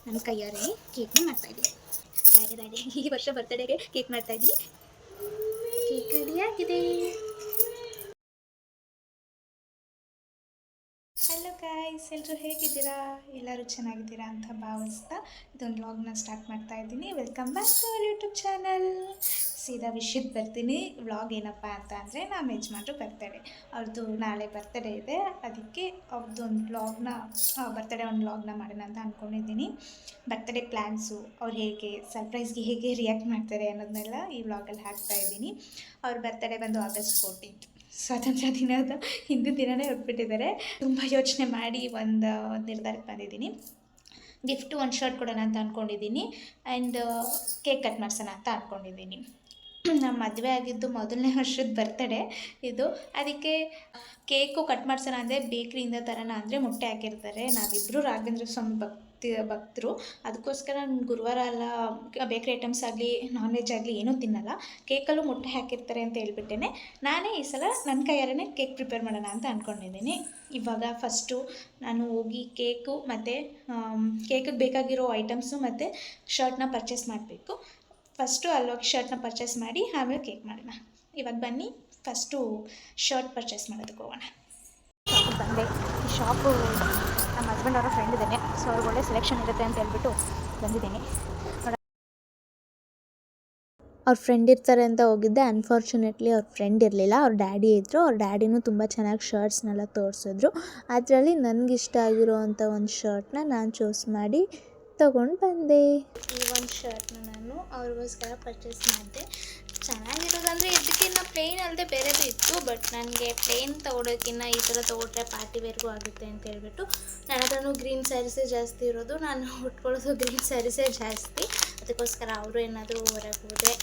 ನನ್ನ ಕೈಯಾರೆ ಕೇಕ್ನ ಮಾಡ್ತಾಯಿದ್ದೀನಿ. ರಾಯ್ಡೆ ಈ ವರ್ಷ ಬರ್ತಡೇಗೆ ಕೇಕ್ ಮಾಡ್ತಾಯಿದ್ದೀನಿ. ಕೇಕ್ ರೆಡಿಯಾಗಿದೆ. ಹಲೋ ಗಾಯ್ಸ್, ಎಲ್ಲರೂ ಹೇಗಿದ್ದೀರಾ? ಎಲ್ಲರೂ ಚೆನ್ನಾಗಿದ್ದೀರಾ ಅಂತ ಭಾವಿಸ್ತಾ ಇದೊಂದು ವ್ಲಾಗ್ನ ಸ್ಟಾರ್ಟ್ ಮಾಡ್ತಾ ಇದ್ದೀನಿ. Welcome back to our YouTube channel. ಸೀದಾ ವಿಷಯಕ್ಕೆ ಬರ್ತೀನಿ. ವ್ಲಾಗ್ ಏನಪ್ಪ ಅಂತ ಅಂದರೆ ನಮ್ಮ ಯಜಮಾನ್ರು ಬರ್ತಡೇ, ಅವ್ರದ್ದು ನಾಳೆ ಬರ್ತಡೇ ಇದೆ. ಅದಕ್ಕೆ ಅವ್ರದ್ದು ಒಂದು ಬರ್ತಡೇ ಒಂದು ವ್ಲಾಗ್ನ ಮಾಡೋಣ ಅಂತ ಅಂದ್ಕೊಂಡಿದ್ದೀನಿ. ಬರ್ತಡೇ ಪ್ಲ್ಯಾನ್ಸು, ಅವ್ರು ಹೇಗೆ ಸರ್ಪ್ರೈಸ್ಗೆ ಹೇಗೆ ರಿಯಾಕ್ಟ್ ಮಾಡ್ತಾರೆ ಅನ್ನೋದನ್ನೆಲ್ಲ ಈ ವ್ಲಾಗಲ್ಲಿ ಹಾಕ್ತಾಯಿದ್ದೀನಿ. ಅವ್ರ ಬರ್ತಡೇ ಬಂದು August 14th, ಸ್ವಾತಂತ್ರ್ಯ ದಿನದ ಹಿಂದಿನ ದಿನವೇ ಹೊರಟ್ಬಿಟ್ಟಿದ್ದಾರೆ. ತುಂಬ ಯೋಚನೆ ಮಾಡಿ ಒಂದು ನಿರ್ಧಾರಕ್ಕೆ ಬಂದಿದ್ದೀನಿ. ಗಿಫ್ಟು ಒಂದು ಶರ್ಟ್ ಕೊಡೋಣ ಅಂತ ಅಂದ್ಕೊಂಡಿದ್ದೀನಿ. ಆ್ಯಂಡ್ ಕೇಕ್ ಕಟ್ ಮಾಡಿಸೋಣ ಅಂತ ಅಂದ್ಕೊಂಡಿದ್ದೀನಿ. ನಮ್ಮ ಮದುವೆ ಆಗಿದ್ದು ಮೊದಲನೇ ವರ್ಷದ ಬರ್ತಡೇ ಇದು. ಅದಕ್ಕೆ ಕೇಕು ಕಟ್ ಮಾಡಿಸೋಣ ಅಂದರೆ ಬೇಕ್ರಿಯಿಂದ ತರೋಣ ಅಂದರೆ ಮೊಟ್ಟೆ ಹಾಕಿರ್ತಾರೆ. ನಾವಿಬ್ಬರು ರಾಘವೇಂದ್ರ ಸ್ವಾಮಿ ಭಕ್ತರು. ಅದಕ್ಕೋಸ್ಕರ ನಾನು ಗುರುವಾರ ಎಲ್ಲ ಬೇಕ್ರಿ ಐಟಮ್ಸ್ ಆಗಲಿ ನಾನ್ ವೆಜ್ ಆಗಲಿ ಏನೂ ತಿನ್ನಲ್ಲ. ಕೇಕಲ್ಲೂ ಮೊಟ್ಟೆ ಹಾಕಿರ್ತಾರೆ ಅಂತ ಹೇಳ್ಬಿಟ್ಟೆ ನಾನೇ ಈ ಸಲ ನನ್ನ ಕೈಯಾರೇ ಕೇಕ್ ಪ್ರಿಪೇರ್ ಮಾಡೋಣ ಅಂತ ಅಂದ್ಕೊಂಡಿದ್ದೀನಿ. ಇವಾಗ ಫಸ್ಟು ನಾನು ಹೋಗಿ ಕೇಕು ಮತ್ತು ಕೇಕಿಗೆ ಬೇಕಾಗಿರೋ ಐಟಮ್ಸು ಮತ್ತು ಶರ್ಟ್ನ ಪರ್ಚೇಸ್ ಮಾಡಬೇಕು. ಫಸ್ಟು ಅಲ್ಲೋಗಿ ಶರ್ಟ್ನ ಪರ್ಚೇಸ್ ಮಾಡಿ ಆಮೇಲೆ ಕೇಕ್ ಮಾಡೋಣ. ಇವಾಗ ಬನ್ನಿ ಫಸ್ಟು ಶರ್ಟ್ ಪರ್ಚೇಸ್ ಮಾಡೋದಕ್ಕೆ ಹೋಗೋಣ. ಶಾಪಿಗೆ ಬಂದೆ. ಈ ಶಾಪು ನಮ್ಮ ಹಸ್ಬೆಂಡ್ ಅವರ ಫ್ರೆಂಡ್ ಇದ್ದೇನೆ, ಸೊ ಅವ್ರಿಗೆ ಒಳ್ಳೆ ಸೆಲೆಕ್ಷನ್ ಇರುತ್ತೆ ಅಂತ ಹೇಳ್ಬಿಟ್ಟು ಬಂದಿದ್ದೀನಿ. ಅವ್ರ ಫ್ರೆಂಡ್ ಇರ್ತಾರೆ ಅಂತ ಹೋಗಿದ್ದೆ. ಅನ್ಫಾರ್ಚುನೇಟ್ಲಿ ಅವ್ರ ಫ್ರೆಂಡ್ ಇರಲಿಲ್ಲ, ಅವ್ರ ಡ್ಯಾಡಿ ಇದ್ದರು. ಅವ್ರ ಡ್ಯಾಡಿನೂ ತುಂಬ ಚೆನ್ನಾಗಿ ಶರ್ಟ್ಸ್ನೆಲ್ಲ ತೋರಿಸಿದ್ರು. ಅದರಲ್ಲಿ ನನಗಿಷ್ಟ ಆಗಿರೋ ಅಂಥ ಒಂದು ಶರ್ಟ್ನ ನಾನು ಚೂಸ್ ಮಾಡಿ ತೊಗೊಂಡು ಬಂದೆ. ಈ ಒಂದು ಶರ್ಟ್ನ ನಾನು ಅವ್ರಿಗೋಸ್ಕರ ಪರ್ಚೇಸ್ ಮಾಡಿದೆ. ಚೆನ್ನಾಗಿರೋದಂದರೆ ಇದಕ್ಕಿಂತ ಪ್ಲೇನ್ ಅಲ್ಲದೆ ಬೇರೆದು ಇತ್ತು, ಬಟ್ ನನಗೆ ಪ್ಲೇನ್ ತೊಗೊಳೋಕ್ಕಿಂತ ಈ ಥರ ತೊಗೊಂಡ್ರೆ ಪಾರ್ಟಿ ವೇರ್ಗೂ ಆಗುತ್ತೆ ಅಂತ ಹೇಳ್ಬಿಟ್ಟು ನನ್ನ ಹತ್ರನೂ ಗ್ರೀನ್ ಸ್ಯಾರೀಸೇ ಜಾಸ್ತಿ ಇರೋದು. ನಾನು ಉಟ್ಕೊಳ್ಳೋದು ಗ್ರೀನ್ ಸ್ಯಾರೀಸೇ ಜಾಸ್ತಿ. ಅದಕ್ಕೋಸ್ಕರ ಅವರು ಏನಾದರೂ ಹೊರಗೆ ಹೋದರೆ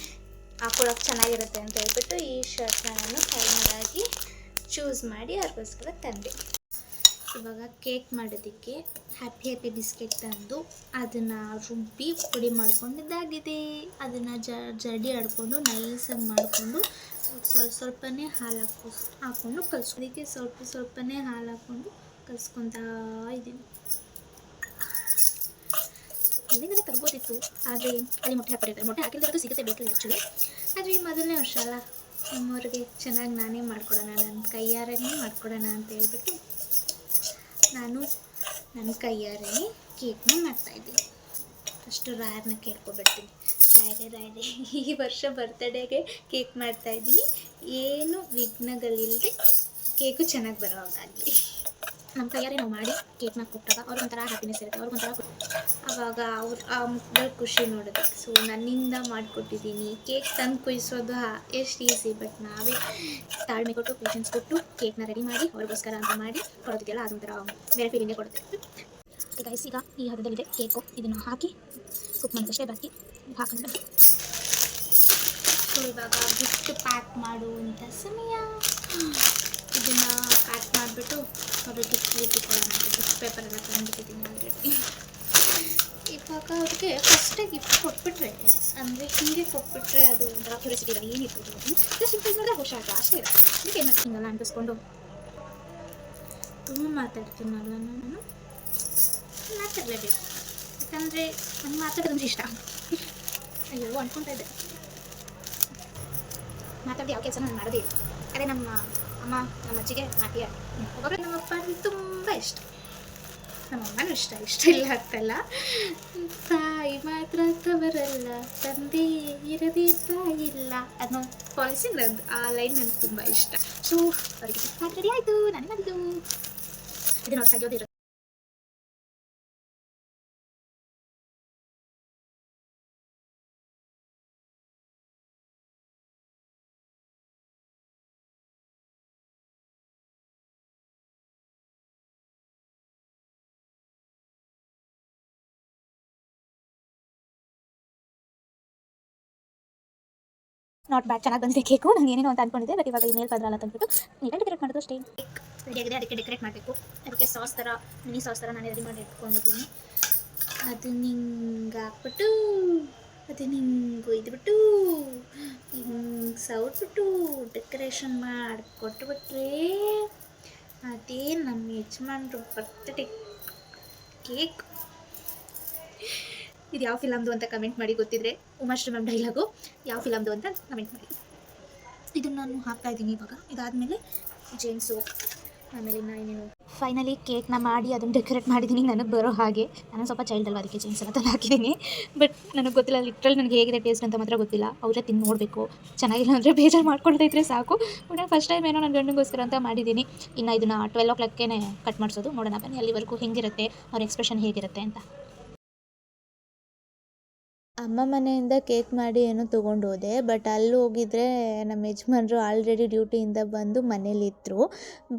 ಹಾಕೊಳ್ಳೋಕೆ ಚೆನ್ನಾಗಿರುತ್ತೆ ಅಂತ ಹೇಳ್ಬಿಟ್ಟು ಈ ಶರ್ಟ್ನ ನಾನು ಫೈನಲಾಗಿ ಚೂಸ್ ಮಾಡಿ ಅವ್ರಿಗೋಸ್ಕರ ತಂದೆ. ಇವಾಗ ಕೇಕ್ ಮಾಡೋದಕ್ಕೆ ಹ್ಯಾಪಿ ಬಿಸ್ಕೆಟ್ ತಂದು ಅದನ್ನು ರುಬ್ಬಿ ಪುಡಿ ಮಾಡ್ಕೊಂಡಿದ್ದಾಗಿದೆ. ಅದನ್ನು ಜಡಿ ಆಡ್ಕೊಂಡು ನೈಸಾಗಿ ಮಾಡಿಕೊಂಡು ಸ್ವಲ್ಪನೇ ಹಾಲು ಹಾಕ್ಕೊಂಡು ಕಲಿಸೋದಕ್ಕೆ ಸ್ವಲ್ಪನೇ ಹಾಲು ಹಾಕ್ಕೊಂಡು ಕಲಿಸ್ಕೊತಾ ಇದ್ದೀನಿ. ಎಲ್ಲಿಂದಲೇ ತರ್ಬೋದಿತ್ತು, ಆದರೆ ಅಲ್ಲಿ ಮೊಟ್ಟೆ ಹಾಕಿರ್ತಾರೆ. ಮೊಟ್ಟೆ ಹಾಕಿರೋದು ಸಿಗುತ್ತೆ ಬೇಕಲ್ಲ ಆ್ಯಕ್ಚುಲಿ. ಆದರೆ ಈ ಮೊದಲನೇ ವರ್ಷ ಅಲ್ಲ, ನಮ್ಮವ್ರಿಗೆ ಚೆನ್ನಾಗಿ ನಾನೇ ಮಾಡ್ಕೊಡೋಣ, ನನ್ನ ಕೈಯಾರೇ ಮಾಡ್ಕೊಡೋಣ ಅಂತ ಹೇಳ್ಬಿಟ್ಟು ನಾನು ನನ್ನ ಕೈಯಾರೇ ಕೇಕ್ನ ಮಾಡ್ತಾಯಿದ್ದೀನಿ. ಫಸ್ಟು ರಾಯರ್ನ ಕೇಳ್ಕೊಬಿಡ್ತೀನಿ. ರಾಯರೇ ಈ ವರ್ಷ ಬರ್ತಡೇಗೆ ಕೇಕ್ ಮಾಡ್ತಾಯಿದ್ದೀನಿ, ಏನು ವಿಘ್ನಗಳಿಲ್ಲದೆ ಕೇಕು ಚೆನ್ನಾಗಿ ಬರೋವಾಗಲಿ. ನಮ್ಮ ಕೈಯಾರೆ ನಾವು ಮಾಡಿ ಕೇಕ್ನ ಕೊಟ್ಟಾಗ ಅವ್ರಿಗೊಂಥರ ಹ್ಯಾಪಿನೆಸ್ ಇರುತ್ತೆ, ಅವ್ರಿಗೊಂಥರ ಆವಾಗ ಆ ಮುಖದಲ್ಲಿ ಖುಷಿ ನೋಡೋದಕ್ಕೆ. ಸೊ ನನ್ನಿಂದ ಮಾಡಿಕೊಟ್ಟಿದ್ದೀನಿ. ಕೇಕ್ ತಂದು ಕುಯ್ಸೋದು ಎಷ್ಟು ಈಸಿ, ಬಟ್ ನಾವೇ ತಾಳ್ಮೆ ಕೊಟ್ಟು ಪೇಷನ್ಸ್ ಕೊಟ್ಟು ಕೇಕ್ನ ರೆಡಿ ಮಾಡಿ ಅವ್ರಿಗೋಸ್ಕರ ಅಂತ ಮಾಡಿ ಕೊಡೋದಕ್ಕೆಲ್ಲ ಅದೊಂಥರ ಬೇರೆ ಫೀಲಿಂಗೇ ಕೊಡುತ್ತೆ. ಓಕೆ ಗೈಸ್, ಈಗ ಈ ಹದದಲ್ಲಿದೆ ಕೇಕು. ಇದನ್ನು ಹಾಕಿ ಕುಕ್ ಮಾಡೋದಷ್ಟೇ ಬಾಕಿ. ಹಾಕೊಂಡು ಸೊ ಇವಾಗ ಗಿಫ್ಟ್ ಪ್ಯಾಕ್ ಮಾಡುವಂಥ ಸಮಯ. ಇದನ್ನು ಪ್ಯಾಕ್ ಮಾಡಿಬಿಟ್ಟು ಅವ್ರಿಗೆ ಗಿಫ್ಟ್ ಇಟ್ಕೊಳ್ಳೋಣ. ಗಿಫ್ಟ್ ಪೇಪರ್ ಎಲ್ಲ ತಂದುಬಿಟ್ಟಿದ್ದೀನಿ ಆಲ್ರೆಡಿ. ಇವಾಗ ಅವ್ರಿಗೆ ಫಸ್ಟೇ ಗಿಫ್ಟ್ ಕೊಟ್ಬಿಟ್ರೆ, ಅಂದರೆ ಹೀಗೆ ಕೊಟ್ಬಿಟ್ರೆ ಅದು ಒಂಥರ ಕ್ಯೂರಿಯಾಸಿಟಿ ಇರಲ್ಲ, ಏನಿರ್ಬೋದು ಜಸ್ಟ್ ಇಂಪ್ರೆಸ್ ಮಾಡಿದ್ರೆ ಖುಷಿ ಆಗುತ್ತೆ ಅಷ್ಟೇ ಇರುತ್ತೆ. ಇದಕ್ಕೆ ಏನು ಮಾಡ್ತೀನಲ್ಲ ಅಂಟಿಸ್ಕೊಂಡು ತುಂಬ ಮಾತಾಡ್ತೀನಲ್ಲ ನಾನು, ಮಾತಾಡಲೇಬೇಕು. ಯಾಕಂದರೆ ನನಗೆ ಮಾತಾಡೋದಂದ್ರೆ ಇಷ್ಟ. ಅಯ್ಯೋ ಅಂದ್ಕೊತಾ ಇದ್ದೆ, ಮಾತಾಡಿ ಯಾವ ಕೆಲಸ ನಾನು ಮಾಡೋದೇ ಇಲ್ಲ. ಅದೇ ನಮ್ಮ ಅಮ್ಮ ನಮ್ಮ ಅಜ್ಜಿಗೆ ಮಾತಿಯ ಒಬ್ಬೊಬ್ಬರು ನಮ್ಮ ಅಪ್ಪ ಅಂದರೆ ತುಂಬ ಇಷ್ಟ. ನಮ್ಮಮ್ಮನೂ ಇಷ್ಟ ಇಲ್ಲ ಅಂತಲ್ಲ, ತಾಯಿ ಮಾತ್ರ ತವರಲ್ಲ, ತಂದೆ ಇರದೇ ತಾಯಿ ಇಲ್ಲ ಅನ್ನೋ ಪಾಲಿಸಿ ನಂದು. ಆ ಲೈನ್ ನನಗೆ ತುಂಬ ಇಷ್ಟ. ಸೊ ಅವರಿಗೆ ಪ್ಯಾಕ್ ರೆಡಿ ಆಯಿತು, ನನಗೆ ಬಂದಿದ್ದು ಇದನ್ನು ತೆಗೆಯೋದಿರುತ್ತೆ. ನಾಟ್ ಬ್ಯಾಡ್, ಚೆನ್ನಾಗಿ ಬಂದಿದೆ ಕೇಕು. ನಾನು ಏನೇನೋ ಅಂತ ಅಂದ್ಕೊಂಡಿದ್ದೆ, ಬಟ್ ಇವಾಗ ಇಮೇಲ್ ಬಂದ್ರಲ್ಲ ಅಂತಂದ್ಬಿಟ್ಟು ನೀಟಾಗಿ ಡೆಕೋರೇಟ್ ಮಾಡೋದು ಅಷ್ಟೇ. ಕೇಕ್ ರೆಡಿಯಾಗಿದೆ, ಅದಕ್ಕೆ ಡೆಕೋರೇಟ್ ಮಾಡಬೇಕು. ಅದಕ್ಕೆ ಸಾಸ್ ಥರ ಮಿನಿ ಸಾಸ್ ಥರ ನಾನು ರೆಡಿ ಮಾಡಿ ಇಟ್ಕೊಂಡಿದ್ದೀನಿ. ಅದನ್ನ ಹಿಂಗೆ ಹಾಕ್ಬಿಟ್ಟು ಅದನ್ನ ಹಿಂಗೆ ಒಯ್ದುಬಿಟ್ಟು ಹಿಂಗೆ ಸೌಟ್ಬಿಟ್ಟು ಡೆಕೋರೇಷನ್ ಮಾಡಿ ಕೊಟ್ಟುಬಿಟ್ರೆ ಅದೇ ನಮ್ಮ ಯಜಮಾನ್ರು ಬರ್ತಡೇ ಕೇಕ್. ಇದು ಯಾವ ಫಿಲಮ್ದು ಅಂತ ಕಮೆಂಟ್ ಮಾಡಿ, ಗೊತ್ತಿದ್ರೆ ಉಮಾಶ್ರೀ ಮ್ಯಾಮ್ ಡೈಲಾಗು ಯಾವ ಫಿಲಮ್ದು ಅಂತ ಕಮೆಂಟ್ ಮಾಡಿ. ಇದನ್ನು ನಾನು ಹಾಕ್ತಾಯಿದ್ದೀನಿ ಇವಾಗ. ಇದಾದಮೇಲೆ ಜೇಮ್ಸು, ಆಮೇಲೆ ಇನ್ನೇನು ಫೈನಲಿ ಕೇಕ್ನ ಮಾಡಿ ಅದನ್ನು ಡೆಕೋರೇಟ್ ಮಾಡಿದ್ದೀನಿ ನನಗೆ ಬರೋ ಹಾಗೆ. ನಾನು ಸ್ವಲ್ಪ ಚೈಲ್ಡ್ ಅಲ್ವಾ, ಅದಕ್ಕೆ ಜೇಮ್ಸ್ ಎಲ್ಲ ತಂದು ಹಾಕಿದ್ದೀನಿ. ಬಟ್ ನನಗೆ ಗೊತ್ತಿಲ್ಲ, ಲಿಟ್ರಲ್ ನನಗೆ ಹೇಗಿದೆ ಟೇಸ್ಟ್ ಅಂತ ಮಾತ್ರ ಗೊತ್ತಿಲ್ಲ. ಅವರೇ ತಿಂದು ನೋಡಬೇಕು. ಚೆನ್ನಾಗಿಲ್ಲ ಅಂದರೆ ಬೇಜಾರು ಮಾಡ್ಕೊಳ್ತಾ ಇದ್ರೆ ಸಾಕು. ಬಟ್ ನಾನು ಫಸ್ಟ್ ಟೈಮ್ ಏನೋ ನನ್ನ ಗಂಡನಿಗೋಸ್ಕರ ಅಂತ ಮಾಡಿದ್ದೀನಿ. ಇನ್ನು ಇದನ್ನು 12 o'clockಗೆ ಕಟ್ ಮಾಡಿಸೋದು. ನೋಡೋಣ ಬನ್ನಿ ಅಲ್ಲಿವರೆಗೂ ಹೆಂಗಿರುತ್ತೆ, ಅವ್ರ ಎಕ್ಸ್ಪ್ರೆಷನ್ ಹೇಗಿರುತ್ತೆ ಅಂತ. ಅಮ್ಮ ಮನೆಯಿಂದ ಕೇಕ್ ಮಾಡಿ ಏನೋ ತೊಗೊಂಡು ಹೋದೆ. ಬಟ್ ಅಲ್ಲಿ ಹೋಗಿದ್ರೆ ನಮ್ಮ ಯಜಮಾನ್ರು ಆಲ್ರೆಡಿ ಡ್ಯೂಟಿಯಿಂದ ಬಂದು ಮನೇಲಿದ್ದರು.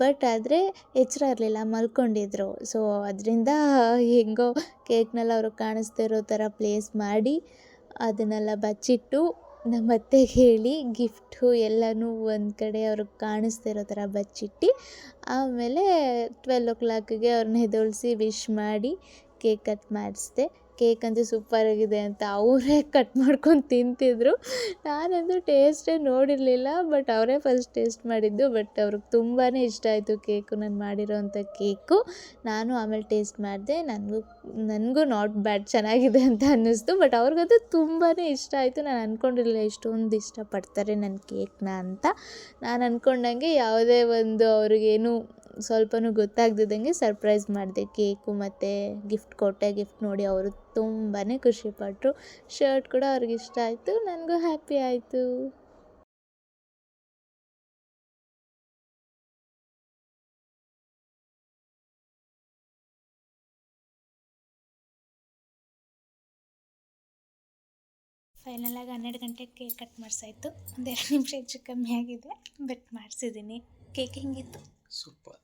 ಬಟ್ ಆದರೆ ಎಚ್ಚರ ಇರಲಿಲ್ಲ, ಮಲ್ಕೊಂಡಿದ್ರು. ಸೊ ಅದರಿಂದ ಹೆಂಗೋ ಕೇಕ್ನೆಲ್ಲ ಅವ್ರಿಗೆ ಕಾಣಿಸ್ತಾ ಇರೋ ಥರ ಪ್ಲೇಸ್ ಮಾಡಿ ಅದನ್ನೆಲ್ಲ ಬಚ್ಚಿಟ್ಟು ನಮ್ಮ ಅತ್ತೆಗೆ ಹೇಳಿ ಗಿಫ್ಟು ಎಲ್ಲನೂ ಒಂದು ಕಡೆ ಅವ್ರಿಗೆ ಕಾಣಿಸ್ತಾ ಇರೋ ಥರ ಬಚ್ಚಿಟ್ಟು ಆಮೇಲೆ 12 o'clockಗೆ ಅವ್ರನ್ನ ಎದ್ದೊಳಿಸಿ ವಿಶ್ ಮಾಡಿ ಕೇಕ್ ಕಟ್ ಮಾಡಿಸ್ದೆ. ಕೇಕ್ ಅಂತೂ ಸೂಪರಾಗಿದೆ ಅಂತ ಅವರೇ ಕಟ್ ಮಾಡ್ಕೊಂಡು ತಿಂತಿದ್ರು. ನಾನಂತೂ ಟೇಸ್ಟೇ ನೋಡಿರಲಿಲ್ಲ. ಬಟ್ ಅವರೇ ಫಸ್ಟ್ ಟೇಸ್ಟ್ ಮಾಡಿದ್ದು. ಬಟ್ ಅವ್ರಿಗೆ ತುಂಬಾ ಇಷ್ಟ ಆಯಿತು ಕೇಕು, ನಾನು ಮಾಡಿರೋವಂಥ ಕೇಕು. ನಾನು ಆಮೇಲೆ ಟೇಸ್ಟ್ ಮಾಡಿದೆ. ನನಗೂ ನಾಟ್ ಬ್ಯಾಡ್, ಚೆನ್ನಾಗಿದೆ ಅಂತ ಅನ್ನಿಸ್ತು. ಬಟ್ ಅವ್ರಿಗಂತೂ ತುಂಬಾ ಇಷ್ಟ ಆಯಿತು. ನಾನು ಅಂದ್ಕೊಂಡಿರಲಿಲ್ಲ ಇಷ್ಟೊಂದು ಇಷ್ಟಪಡ್ತಾರೆ ನನ್ನ ಕೇಕ್ನ ಅಂತ. ನಾನು ಅಂದ್ಕೊಂಡಂಗೆ ಯಾವುದೇ ಒಂದು ಅವ್ರಿಗೇನು ಸ್ವಲ್ಪನೂ ಗೊತ್ತಾಗ್ದಿದ್ದಂಗೆ ಸರ್ಪ್ರೈಸ್ ಮಾಡಿದೆ. ಕೇಕು ಮತ್ತು ಗಿಫ್ಟ್ ಕೊಟ್ಟೆ. ಗಿಫ್ಟ್ ನೋಡಿ ಅವರು ತುಂಬಾ ಖುಷಿಪಟ್ಟರು. ಶರ್ಟ್ ಕೂಡ ಅವ್ರಿಗೆ ಇಷ್ಟ ಆಯಿತು, ನನಗೂ ಹ್ಯಾಪಿ ಆಯಿತು. ಫೈನಲಾಗಿ 12 ಗಂಟೆಗೆ ಕೇಕ್ ಕಟ್ ಮಾಡಿಸಾಯಿತು. ಒಂದು 2 ನಿಮಿಷ ಹೆಚ್ಚು ಕಮ್ಮಿ ಆಗಿದೆ, ಬಟ್ ಮಾಡಿಸಿದ್ದೀನಿ. ಕೇಕ್ ಹೆಂಗಿತ್ತು? ಸೂಪರ್.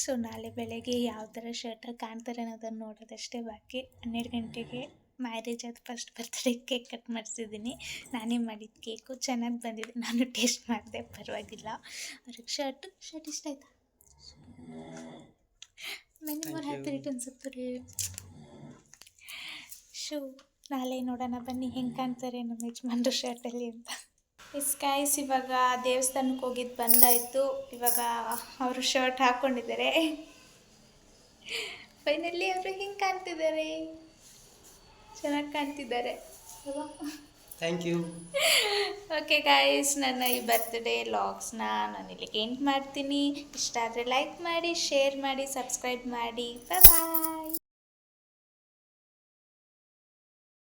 ಸೊ ನಾಳೆ ಬೆಳಗ್ಗೆ ಯಾವ ಥರ ಶರ್ಟಲ್ಲಿ ಕಾಣ್ತಾರೆ ಅನ್ನೋದನ್ನು ನೋಡೋದಷ್ಟೇ ಬಾಕಿ. 12 ಗಂಟೆಗೆ ಮ್ಯಾರೇಜ್ ಅದು ಫಸ್ಟ್ ಬರ್ತ್ಡೇ ಕೇಕ್ ಕಟ್ ಮಾಡಿಸಿದ್ದೀನಿ. ನಾನೇ ಮಾಡಿದ ಕೇಕು ಚೆನ್ನಾಗಿ ಬಂದಿದೆ. ನಾನು ಟೇಸ್ಟ್ ಮಾಡಿದೆ, ಪರವಾಗಿಲ್ಲ. ಅವ್ರಿಗೆ ಶರ್ಟ್ ಇಷ್ಟ ಆಯ್ತಾ? Many more happy returns of the day. Show ನಾಳೆ ನೋಡೋಣ ಬನ್ನಿ ಹೆಂಗೆ ಕಾಣ್ತಾರೆ ನಮ್ಮ ಯಜಮಾನ್ರು ಶರ್ಟಲ್ಲಿ ಅಂತ. ಗೈಸ್, ಇವಾಗ ದೇವಸ್ಥಾನಕ್ಕೆ ಹೋಗಿದ್ದು ಬಂದಾಯಿತು. ಇವಾಗ ಅವರು ಶರ್ಟ್ ಹಾಕ್ಕೊಂಡಿದ್ದಾರೆ. ಫೈನಲಿ ಅವರು ಹಿಂಗೆ ಕಾಣ್ತಿದ್ದಾರೆ, ಚೆನ್ನಾಗಿ ಕಾಣ್ತಿದ್ದಾರೆ ಅಲ್ವಾ? Thank you. ಓಕೆ ಗೈಸ್, ನನ್ನ ಈ ಬರ್ತ್ಡೇ ವ್ಲಾಗ್ಸ್ನ ನಾನು ಇಲ್ಲಿಗೆ ಎಂಡ್ ಮಾಡ್ತೀನಿ. ಇಷ್ಟ ಆದರೆ ಲೈಕ್ ಮಾಡಿ, ಶೇರ್ ಮಾಡಿ, ಸಬ್ಸ್ಕ್ರೈಬ್ ಮಾಡಿ. ಬಾಯ್.